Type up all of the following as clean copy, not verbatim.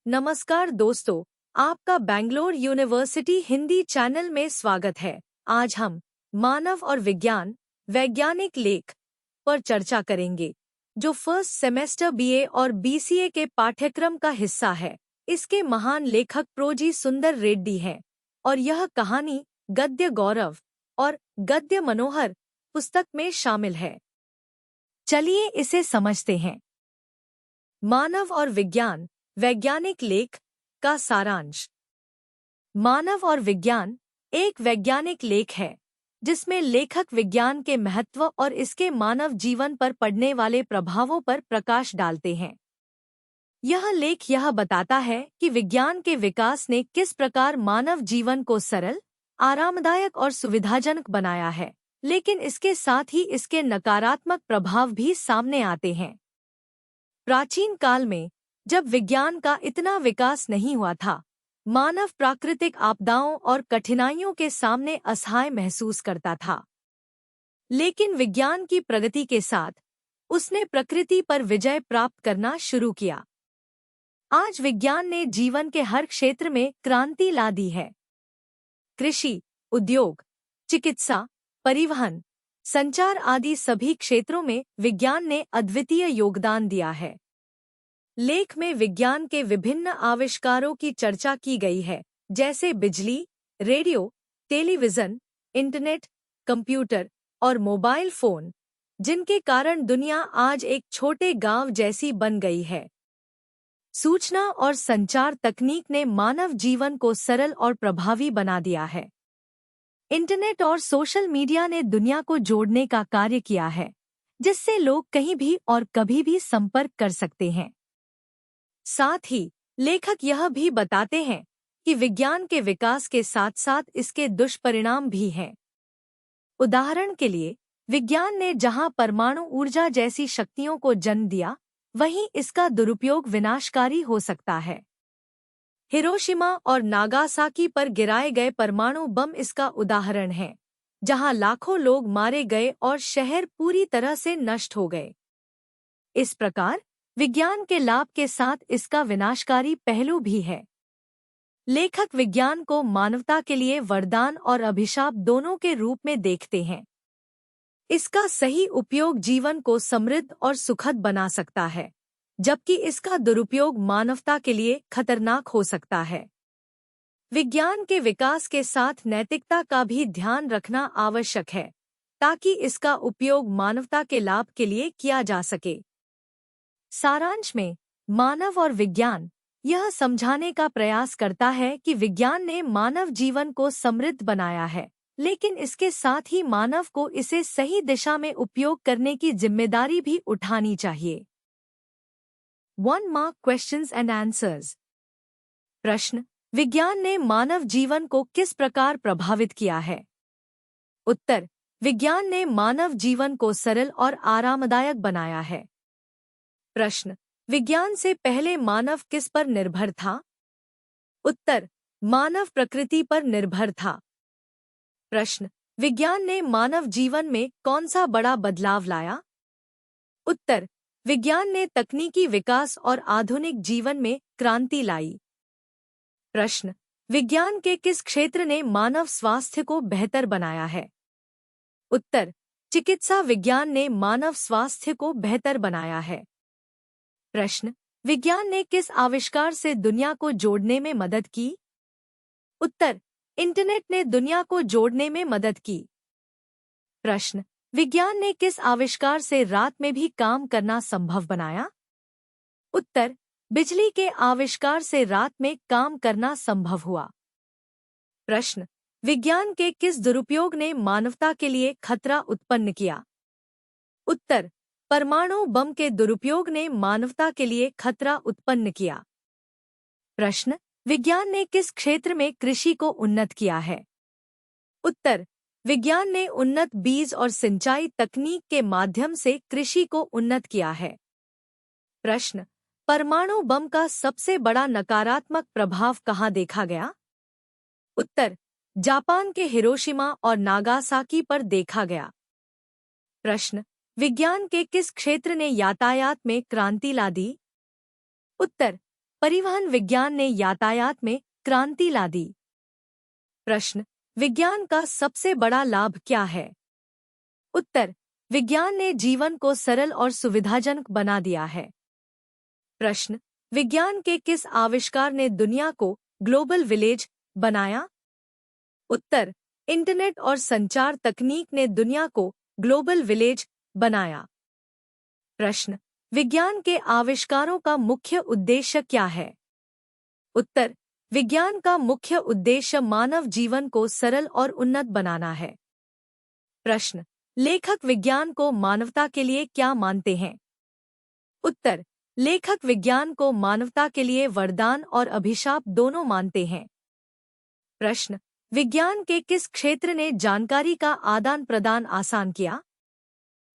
नमस्कार दोस्तों, आपका बैंगलोर यूनिवर्सिटी हिंदी चैनल में स्वागत है। आज हम मानव और विज्ञान वैज्ञानिक लेख पर चर्चा करेंगे, जो फर्स्ट सेमेस्टर बीए और बीसीए के पाठ्यक्रम का हिस्सा है। इसके महान लेखक प्रोजी सुंदर रेड्डी हैं और यह कहानी गद्य गौरव और गद्य मनोहर पुस्तक में शामिल है। चलिए इसे समझते हैं। मानव और विज्ञान वैज्ञानिक लेख का सारांश। मानव और विज्ञान एक वैज्ञानिक लेख है जिसमें लेखक विज्ञान के महत्व और इसके मानव जीवन पर पड़ने वाले प्रभावों पर प्रकाश डालते हैं। यह लेख यह बताता है कि विज्ञान के विकास ने किस प्रकार मानव जीवन को सरल, आरामदायक और सुविधाजनक बनाया है, लेकिन इसके साथ ही इसके नकारात्मक प्रभाव भी सामने आते हैं। प्राचीन काल में जब विज्ञान का इतना विकास नहीं हुआ था, मानव प्राकृतिक आपदाओं और कठिनाइयों के सामने असहाय महसूस करता था। लेकिन विज्ञान की प्रगति के साथ उसने प्रकृति पर विजय प्राप्त करना शुरू किया। आज विज्ञान ने जीवन के हर क्षेत्र में क्रांति ला दी है। कृषि, उद्योग, चिकित्सा, परिवहन, संचार आदि सभी क्षेत्रों में विज्ञान ने अद्वितीय योगदान दिया है। लेख में विज्ञान के विभिन्न आविष्कारों की चर्चा की गई है, जैसे बिजली, रेडियो, टेलीविज़न, इंटरनेट, कंप्यूटर और मोबाइल फोन, जिनके कारण दुनिया आज एक छोटे गांव जैसी बन गई है। सूचना और संचार तकनीक ने मानव जीवन को सरल और प्रभावी बना दिया है। इंटरनेट और सोशल मीडिया ने दुनिया को जोड़ने का कार्य किया है, जिससे लोग कहीं भी और कभी भी संपर्क कर सकते हैं। साथ ही लेखक यह भी बताते हैं कि विज्ञान के विकास के साथ साथ इसके दुष्परिणाम भी हैं। उदाहरण के लिए, विज्ञान ने जहां परमाणु ऊर्जा जैसी शक्तियों को जन्म दिया, वहीं इसका दुरुपयोग विनाशकारी हो सकता है। हिरोशिमा और नागासाकी पर गिराए गए परमाणु बम इसका उदाहरण है, जहां लाखों लोग मारे गए और शहर पूरी तरह से नष्ट हो गए। इस प्रकार विज्ञान के लाभ के साथ इसका विनाशकारी पहलू भी है। लेखक विज्ञान को मानवता के लिए वरदान और अभिशाप दोनों के रूप में देखते हैं। इसका सही उपयोग जीवन को समृद्ध और सुखद बना सकता है, जबकि इसका दुरुपयोग मानवता के लिए खतरनाक हो सकता है। विज्ञान के विकास के साथ नैतिकता का भी ध्यान रखना आवश्यक है, ताकि इसका उपयोग मानवता के लाभ के लिए किया जा सके। सारांश में मानव और विज्ञान यह समझाने का प्रयास करता है कि विज्ञान ने मानव जीवन को समृद्ध बनाया है, लेकिन इसके साथ ही मानव को इसे सही दिशा में उपयोग करने की जिम्मेदारी भी उठानी चाहिए। 1 मार्क क्वेश्चंस एंड आंसर्स। प्रश्न: विज्ञान ने मानव जीवन को किस प्रकार प्रभावित किया है? उत्तर: विज्ञान ने मानव जीवन को सरल और आरामदायक बनाया है। प्रश्न: विज्ञान से पहले मानव किस पर निर्भर था? उत्तर: मानव प्रकृति पर निर्भर था। प्रश्न: विज्ञान ने मानव जीवन में कौन सा बड़ा बदलाव लाया? उत्तर: विज्ञान ने तकनीकी विकास और आधुनिक जीवन में क्रांति लाई। प्रश्न: विज्ञान के किस क्षेत्र ने मानव स्वास्थ्य को बेहतर बनाया है? उत्तर: चिकित्सा विज्ञान ने मानव स्वास्थ्य को बेहतर बनाया है। प्रश्न: विज्ञान ने किस आविष्कार से दुनिया को जोड़ने में मदद की? उत्तर: इंटरनेट ने दुनिया को जोड़ने में मदद की। प्रश्न: विज्ञान ने किस आविष्कार से रात में भी काम करना संभव बनाया? उत्तर: बिजली के आविष्कार से रात में काम करना संभव हुआ। प्रश्न: विज्ञान के किस दुरुपयोग ने मानवता के लिए खतरा उत्पन्न किया? उत्तर: परमाणु बम के दुरुपयोग ने मानवता के लिए खतरा उत्पन्न किया। प्रश्न: विज्ञान ने किस क्षेत्र में कृषि को उन्नत किया है? उत्तर: विज्ञान ने उन्नत बीज और सिंचाई तकनीक के माध्यम से कृषि को उन्नत किया है। प्रश्न: परमाणु बम का सबसे बड़ा नकारात्मक प्रभाव कहाँ देखा गया? उत्तर: जापान के हिरोशिमा और नागासाकी पर देखा गया। प्रश्न: विज्ञान के किस क्षेत्र ने यातायात में क्रांति ला दी? उत्तर: परिवहन विज्ञान ने यातायात में क्रांति ला दी। प्रश्न, विज्ञान का सबसे बड़ा लाभ क्या है? उत्तर, विज्ञान ने जीवन को सरल और सुविधाजनक बना दिया है। प्रश्न, विज्ञान के किस आविष्कार ने दुनिया को ग्लोबल विलेज बनाया? उत्तर, इंटरनेट और संचार तकनीक ने दुनिया को ग्लोबल विलेज बनाया। प्रश्न, विज्ञान के आविष्कारों का मुख्य उद्देश्य क्या है? उत्तर, विज्ञान का मुख्य उद्देश्य मानव जीवन को सरल और उन्नत बनाना है। प्रश्न, लेखक विज्ञान को मानवता के लिए क्या मानते हैं? उत्तर, लेखक विज्ञान को मानवता के लिए वरदान और अभिशाप दोनों मानते हैं। प्रश्न, विज्ञान के किस क्षेत्र ने जानकारी का आदान प्रदान आसान किया?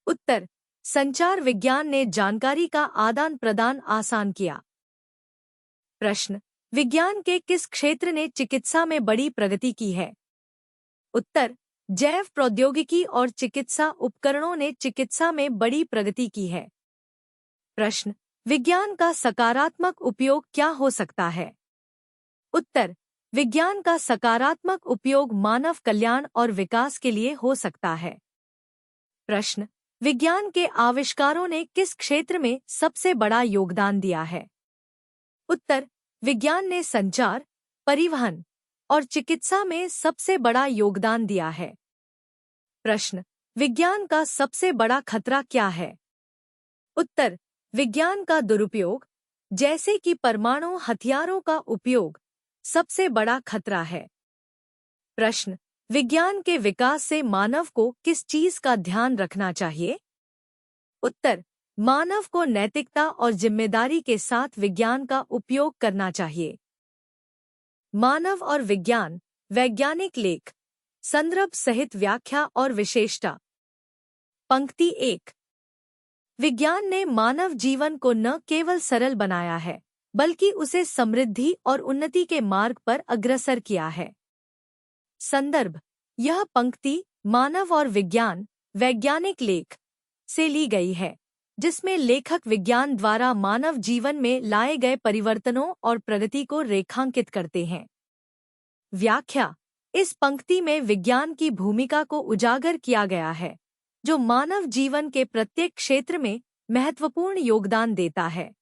उत्तर, संचार विज्ञान ने जानकारी का आदान प्रदान आसान किया। प्रश्न, विज्ञान के किस क्षेत्र ने चिकित्सा में बड़ी प्रगति की है? उत्तर, जैव प्रौद्योगिकी और चिकित्सा उपकरणों ने चिकित्सा में बड़ी प्रगति की है। प्रश्न, विज्ञान का सकारात्मक उपयोग क्या हो सकता है? उत्तर, विज्ञान का सकारात्मक उपयोग मानव कल्याण और विकास के लिए हो सकता है। प्रश्न, विज्ञान के आविष्कारों ने किस क्षेत्र में सबसे बड़ा योगदान दिया है? उत्तर, विज्ञान ने संचार, परिवहन और चिकित्सा में सबसे बड़ा योगदान दिया है। प्रश्न, विज्ञान का सबसे बड़ा खतरा क्या है? उत्तर, विज्ञान का दुरुपयोग, जैसे कि परमाणु हथियारों का उपयोग, सबसे बड़ा खतरा है। प्रश्न, विज्ञान के विकास से मानव को किस चीज का ध्यान रखना चाहिए? उत्तर, मानव को नैतिकता और जिम्मेदारी के साथ विज्ञान का उपयोग करना चाहिए। मानव और विज्ञान, वैज्ञानिक लेख, संदर्भ सहित व्याख्या और विशेषता। पंक्ति 1, विज्ञान ने मानव जीवन को न केवल सरल बनाया है, बल्कि उसे समृद्धि और उन्नति के मार्ग पर अग्रसर किया है। संदर्भ, यह पंक्ति मानव और विज्ञान, वैज्ञानिक लेख से ली गई है, जिसमें लेखक विज्ञान द्वारा मानव जीवन में लाए गए परिवर्तनों और प्रगति को रेखांकित करते हैं। व्याख्या, इस पंक्ति में विज्ञान की भूमिका को उजागर किया गया है, जो मानव जीवन के प्रत्येक क्षेत्र में महत्वपूर्ण योगदान देता है।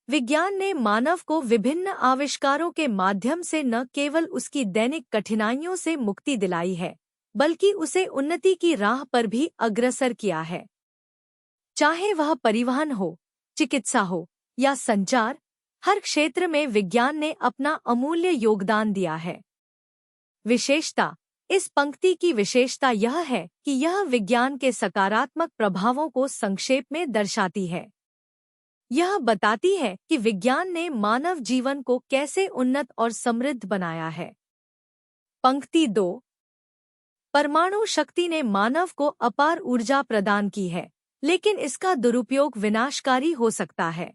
विज्ञान ने मानव को विभिन्न आविष्कारों के माध्यम से न केवल उसकी दैनिक कठिनाइयों से मुक्ति दिलाई है, बल्कि उसे उन्नति की राह पर भी अग्रसर किया है। चाहे वह परिवहन हो, चिकित्सा हो या संचार, हर क्षेत्र में विज्ञान ने अपना अमूल्य योगदान दिया है। विशेषता, इस पंक्ति की विशेषता यह है कि यह विज्ञान के सकारात्मक प्रभावों को संक्षेप में दर्शाती है। यह बताती है कि विज्ञान ने मानव जीवन को कैसे उन्नत और समृद्ध बनाया है। पंक्ति 2, परमाणु शक्ति ने मानव को अपार ऊर्जा प्रदान की है, लेकिन इसका दुरुपयोग विनाशकारी हो सकता है।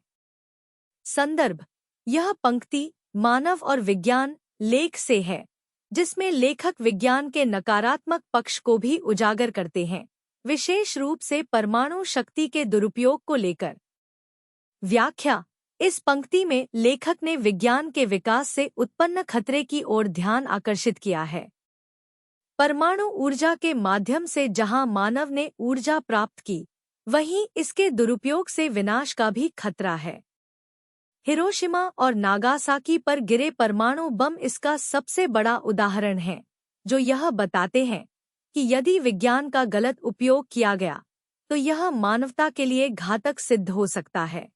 संदर्भ, यह पंक्ति मानव और विज्ञान लेख से है, जिसमें लेखक विज्ञान के नकारात्मक पक्ष को भी उजागर करते हैं, विशेष रूप से परमाणु शक्ति के दुरुपयोग को लेकर। व्याख्या, इस पंक्ति में लेखक ने विज्ञान के विकास से उत्पन्न खतरे की ओर ध्यान आकर्षित किया है। परमाणु ऊर्जा के माध्यम से जहां मानव ने ऊर्जा प्राप्त की, वहीं इसके दुरुपयोग से विनाश का भी खतरा है। हिरोशिमा और नागासाकी पर गिरे परमाणु बम इसका सबसे बड़ा उदाहरण है, जो यह बताते हैं कि यदि विज्ञान का गलत उपयोग किया गया, तो यह मानवता के लिए घातक सिद्ध हो सकता है।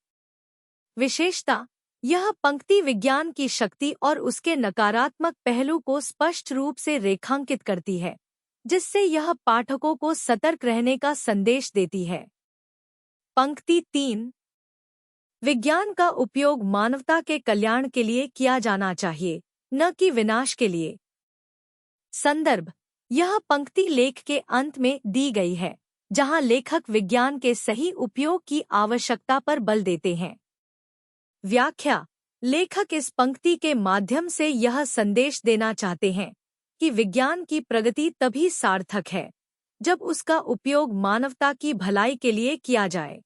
विशेषता, यह पंक्ति विज्ञान की शक्ति और उसके नकारात्मक पहलू को स्पष्ट रूप से रेखांकित करती है, जिससे यह पाठकों को सतर्क रहने का संदेश देती है। पंक्ति 3, विज्ञान का उपयोग मानवता के कल्याण के लिए किया जाना चाहिए, न कि विनाश के लिए। संदर्भ, यह पंक्ति लेख के अंत में दी गई है, जहां लेखक विज्ञान के सही उपयोग की आवश्यकता पर बल देते हैं। व्याख्या, लेखक इस पंक्ति के माध्यम से यह संदेश देना चाहते हैं कि विज्ञान की प्रगति तभी सार्थक है, जब उसका उपयोग मानवता की भलाई के लिए किया जाए।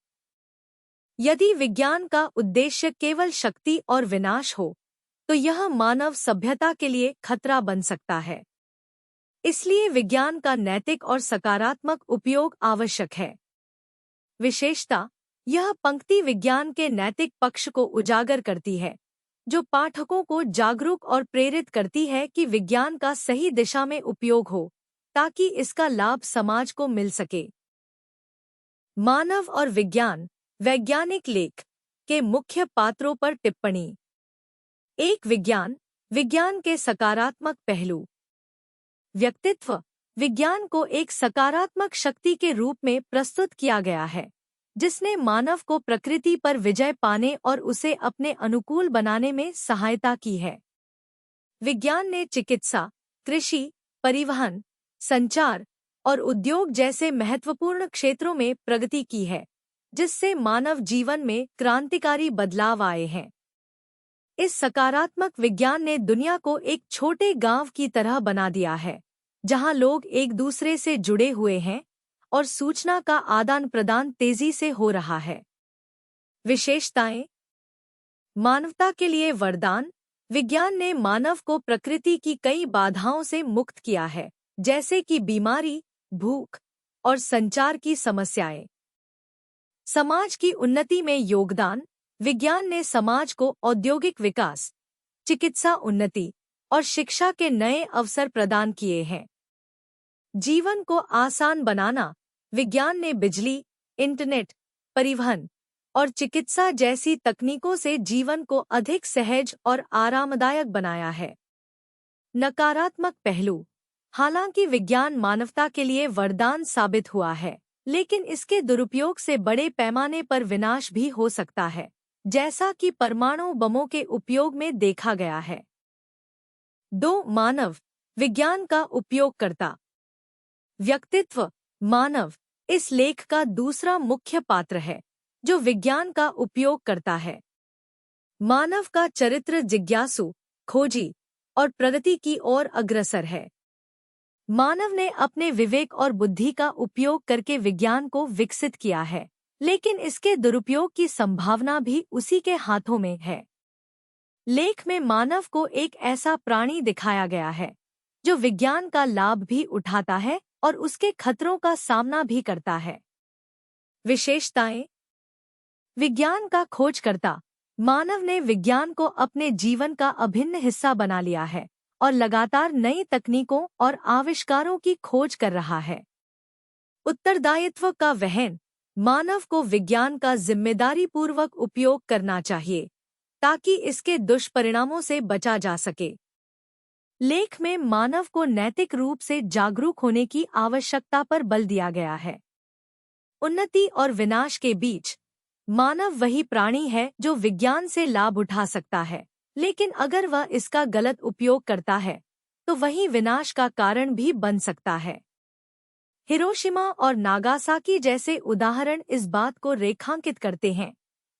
यदि विज्ञान का उद्देश्य केवल शक्ति और विनाश हो, तो यह मानव सभ्यता के लिए खतरा बन सकता है। इसलिए विज्ञान का नैतिक और सकारात्मक उपयोग आवश्यक है। विशेषता, यह पंक्ति विज्ञान के नैतिक पक्ष को उजागर करती है, जो पाठकों को जागरूक और प्रेरित करती है कि विज्ञान का सही दिशा में उपयोग हो, ताकि इसका लाभ समाज को मिल सके। मानव और विज्ञान, वैज्ञानिक लेख के मुख्य पात्रों पर टिप्पणी। एक, विज्ञान के सकारात्मक पहलू। व्यक्तित्व, विज्ञान को एक सकारात्मक शक्ति के रूप में प्रस्तुत किया गया है, जिसने मानव को प्रकृति पर विजय पाने और उसे अपने अनुकूल बनाने में सहायता की है। विज्ञान ने चिकित्सा, कृषि, परिवहन, संचार और उद्योग जैसे महत्वपूर्ण क्षेत्रों में प्रगति की है, जिससे मानव जीवन में क्रांतिकारी बदलाव आए हैं। इस सकारात्मक विज्ञान ने दुनिया को एक छोटे गांव की तरह बना दिया है, जहां लोग एक दूसरे से जुड़े हुए हैं और सूचना का आदान प्रदान तेजी से हो रहा है। विशेषताएं। मानवता के लिए वरदान, विज्ञान ने मानव को प्रकृति की कई बाधाओं से मुक्त किया है, जैसे कि बीमारी, भूख और संचार की समस्याएं। समाज की उन्नति में योगदान, विज्ञान ने समाज को औद्योगिक विकास, चिकित्सा उन्नति और शिक्षा के नए अवसर प्रदान किए हैं। जीवन को आसान बनाना, विज्ञान ने बिजली, इंटरनेट, परिवहन और चिकित्सा जैसी तकनीकों से जीवन को अधिक सहज और आरामदायक बनाया है। नकारात्मक पहलू, हालांकि विज्ञान मानवता के लिए वरदान साबित हुआ है, लेकिन इसके दुरुपयोग से बड़े पैमाने पर विनाश भी हो सकता है, जैसा कि परमाणु बमों के उपयोग में देखा गया है। 2, मानव, विज्ञान का उपयोगकर्ता। व्यक्तित्व, मानव इस लेख का दूसरा मुख्य पात्र है, जो विज्ञान का उपयोग करता है। मानव का चरित्र जिज्ञासु, खोजी और प्रगति की ओर अग्रसर है। मानव ने अपने विवेक और बुद्धि का उपयोग करके विज्ञान को विकसित किया है, लेकिन इसके दुरुपयोग की संभावना भी उसी के हाथों में है। लेख में मानव को एक ऐसा प्राणी दिखाया गया है, जो विज्ञान का लाभ भी उठाता है और उसके खतरों का सामना भी करता है। विशेषताएं। विज्ञान का खोजकर्ता, मानव ने विज्ञान को अपने जीवन का अभिन्न हिस्सा बना लिया है और लगातार नई तकनीकों और आविष्कारों की खोज कर रहा है। उत्तरदायित्व का वहन, मानव को विज्ञान का जिम्मेदारीपूर्वक उपयोग करना चाहिए, ताकि इसके दुष्परिणामों से बचा जा सके। लेख में मानव को नैतिक रूप से जागरूक होने की आवश्यकता पर बल दिया गया है। उन्नति और विनाश के बीच, मानव वही प्राणी है जो विज्ञान से लाभ उठा सकता है, लेकिन अगर वह इसका गलत उपयोग करता है, तो वही विनाश का कारण भी बन सकता है। हिरोशिमा और नागासाकी जैसे उदाहरण इस बात को रेखांकित करते हैं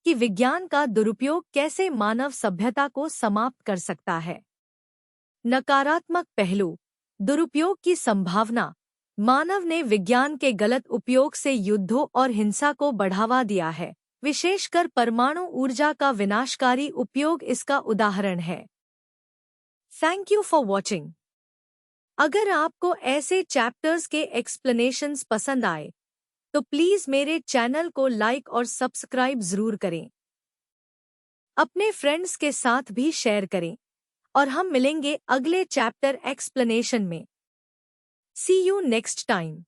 कि विज्ञान का दुरुपयोग कैसे मानव सभ्यता को समाप्त कर सकता है। नकारात्मक पहलू, दुरुपयोग की संभावना, मानव ने विज्ञान के गलत उपयोग से युद्धों और हिंसा को बढ़ावा दिया है, विशेषकर परमाणु ऊर्जा का विनाशकारी उपयोग इसका उदाहरण है। Thank you for watching. अगर आपको ऐसे चैप्टर्स के एक्सप्लेनेशंस पसंद आए, तो प्लीज मेरे चैनल को लाइक और सब्सक्राइब जरूर करें। अपने फ्रेंड्स के साथ भी शेयर करें और हम मिलेंगे अगले चैप्टर एक्सप्लेनेशन में। सी यू नेक्स्ट टाइम।